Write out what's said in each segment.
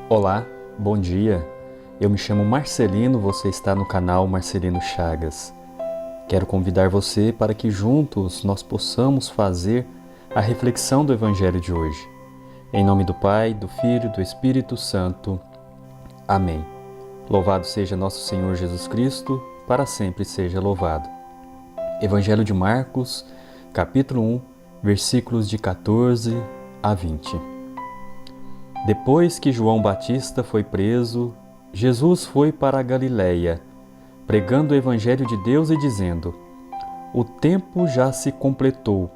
Olá, bom dia. Eu me chamo Marcelino, você está no canal Marcelino Chagas. Quero convidar você para que juntos nós possamos fazer a reflexão do Evangelho de hoje. Em nome do Pai, do Filho e do Espírito Santo. Amém. Louvado seja nosso Senhor Jesus Cristo, para sempre seja louvado. Evangelho de Marcos, capítulo 1, versículos de 14 a 20. Depois que João Batista foi preso, Jesus foi para a Galiléia, pregando o Evangelho de Deus e dizendo: O tempo já se completou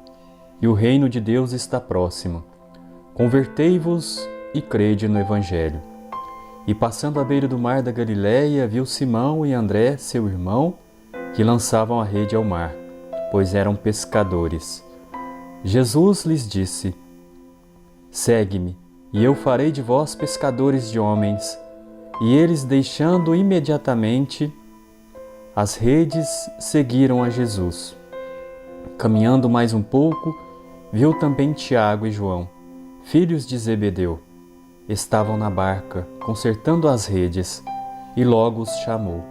e o reino de Deus está próximo. Convertei-vos e crede no Evangelho. E passando à beira do mar da Galiléia, viu Simão e André, seu irmão, que lançavam a rede ao mar, pois eram pescadores. Jesus lhes disse: Segue-me, e eu farei de vós pescadores de homens. E eles, deixando imediatamente as redes, seguiram a Jesus. Caminhando mais um pouco, viu também Tiago e João, filhos de Zebedeu. Estavam na barca, consertando as redes, e logo os chamou.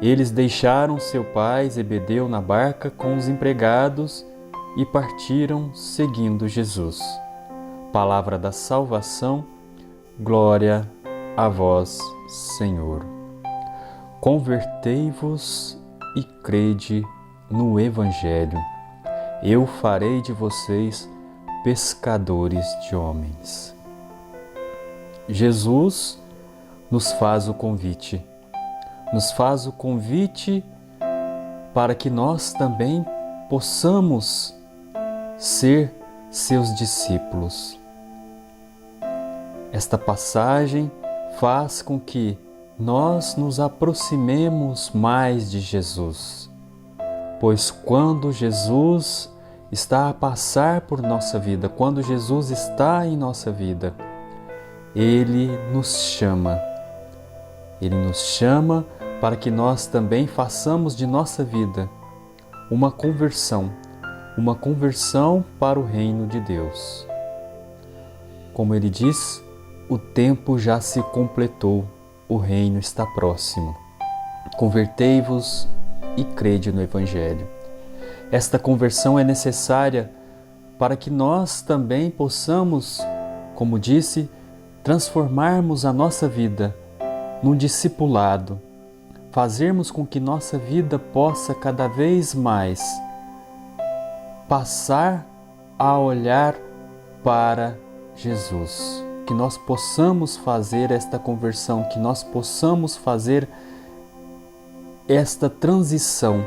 Eles deixaram seu pai Zebedeu na barca com os empregados e partiram seguindo Jesus. Palavra da salvação, glória a vós, Senhor. Convertei-vos e crede no Evangelho. Eu farei de vocês pescadores de homens. Jesus nos faz o convite. Nos faz o convite para que nós também possamos ser seus discípulos. Esta passagem faz com que nós nos aproximemos mais de Jesus, pois quando Jesus está a passar por nossa vida, quando Jesus está em nossa vida, Ele nos chama. Ele nos chama para que nós também façamos de nossa vida uma conversão para o reino de Deus. Como Ele diz, o tempo já se completou, o reino está próximo. Convertei-vos e crede no Evangelho. Esta conversão é necessária para que nós também possamos, como disse, transformarmos a nossa vida num discipulado, fazermos com que nossa vida possa cada vez mais passar a olhar para Jesus. Que nós possamos fazer esta conversão, que nós possamos fazer esta transição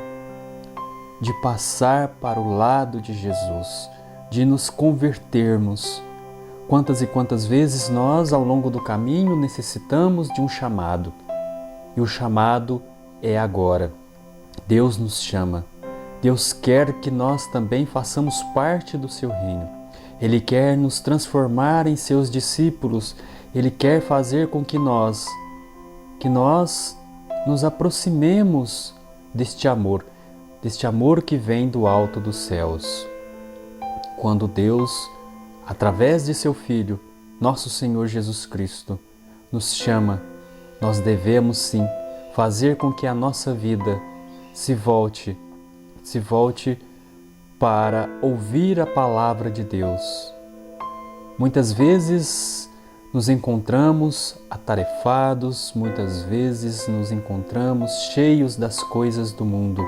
de passar para o lado de Jesus, de nos convertermos. Quantas e quantas vezes nós, ao longo do caminho, necessitamos de um chamado. E o chamado é agora. Deus nos chama. Deus quer que nós também façamos parte do seu reino. Ele quer nos transformar em seus discípulos. Ele quer fazer com que nós nos aproximemos deste amor que vem do alto dos céus. Quando Deus, através de seu Filho, nosso Senhor Jesus Cristo, nos chama, nós devemos sim fazer com que a nossa vida se volte para ouvir a palavra de Deus. Muitas vezes nos encontramos atarefados, muitas vezes nos encontramos cheios das coisas do mundo,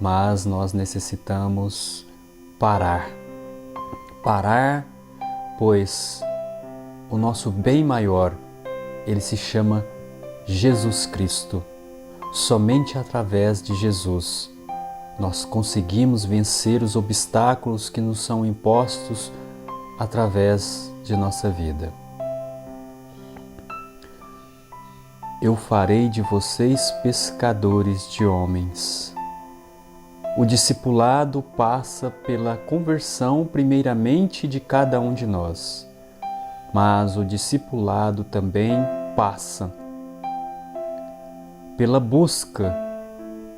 mas nós necessitamos parar, pois o nosso bem maior, ele se chama Jesus Cristo. Somente através de Jesus nós conseguimos vencer os obstáculos que nos são impostos através de nossa vida. Eu farei de vocês pescadores de homens. O discipulado passa pela conversão primeiramente de cada um de nós, mas o discipulado também passa pela busca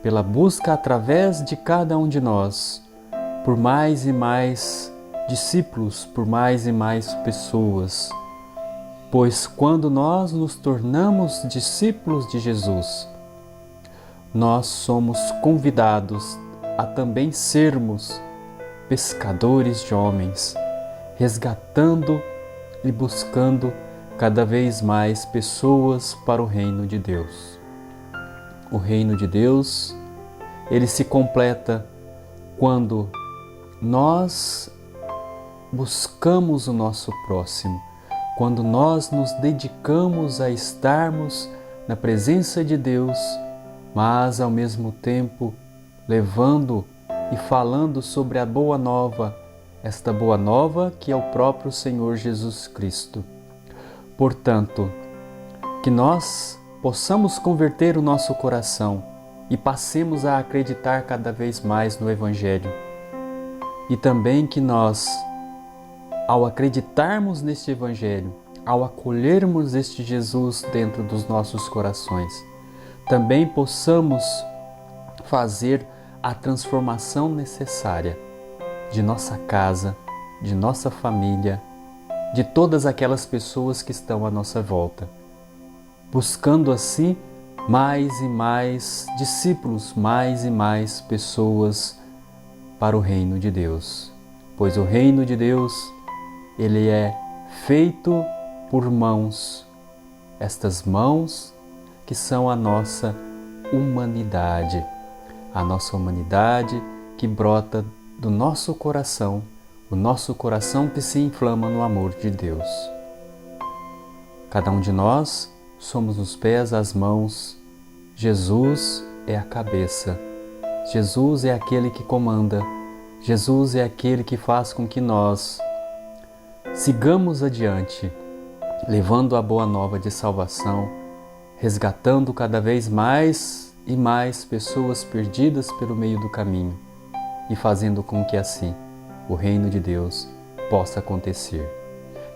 pela busca através de cada um de nós, por mais e mais discípulos, por mais e mais pessoas. Pois quando nós nos tornamos discípulos de Jesus, nós somos convidados a também sermos pescadores de homens, resgatando e buscando cada vez mais pessoas para o reino de Deus. O reino de Deus, ele se completa quando nós buscamos o nosso próximo, quando nós nos dedicamos a estarmos na presença de Deus, mas ao mesmo tempo levando e falando sobre a boa nova, esta boa nova que é o próprio Senhor Jesus Cristo. Portanto, que nós possamos converter o nosso coração e passemos a acreditar cada vez mais no Evangelho. E também que nós, ao acreditarmos neste Evangelho, ao acolhermos este Jesus dentro dos nossos corações, também possamos fazer a transformação necessária de nossa casa, de nossa família, de todas aquelas pessoas que estão à nossa volta, buscando assim mais e mais discípulos, mais e mais pessoas para o reino de Deus. Pois o reino de Deus, ele é feito por mãos, estas mãos que são a nossa humanidade que brota do nosso coração, o nosso coração que se inflama no amor de Deus. Cada um de nós somos os pés, as mãos, Jesus é a cabeça, Jesus é aquele que comanda, Jesus é aquele que faz com que nós sigamos adiante, levando a boa nova de salvação, resgatando cada vez mais e mais pessoas perdidas pelo meio do caminho e fazendo com que assim o reino de Deus possa acontecer.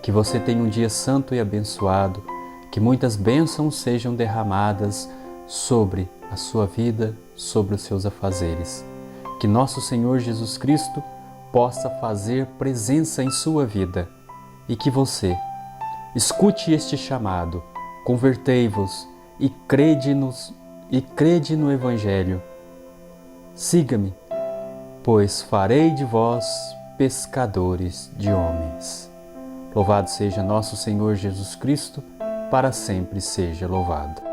Que você tenha um dia santo e abençoado, que muitas bênçãos sejam derramadas sobre a sua vida, sobre os seus afazeres. Que nosso Senhor Jesus Cristo possa fazer presença em sua vida e que você escute este chamado, convertei-vos e crede no Evangelho. Siga-me, pois farei de vós pescadores de homens. Louvado seja nosso Senhor Jesus Cristo, para sempre seja louvado.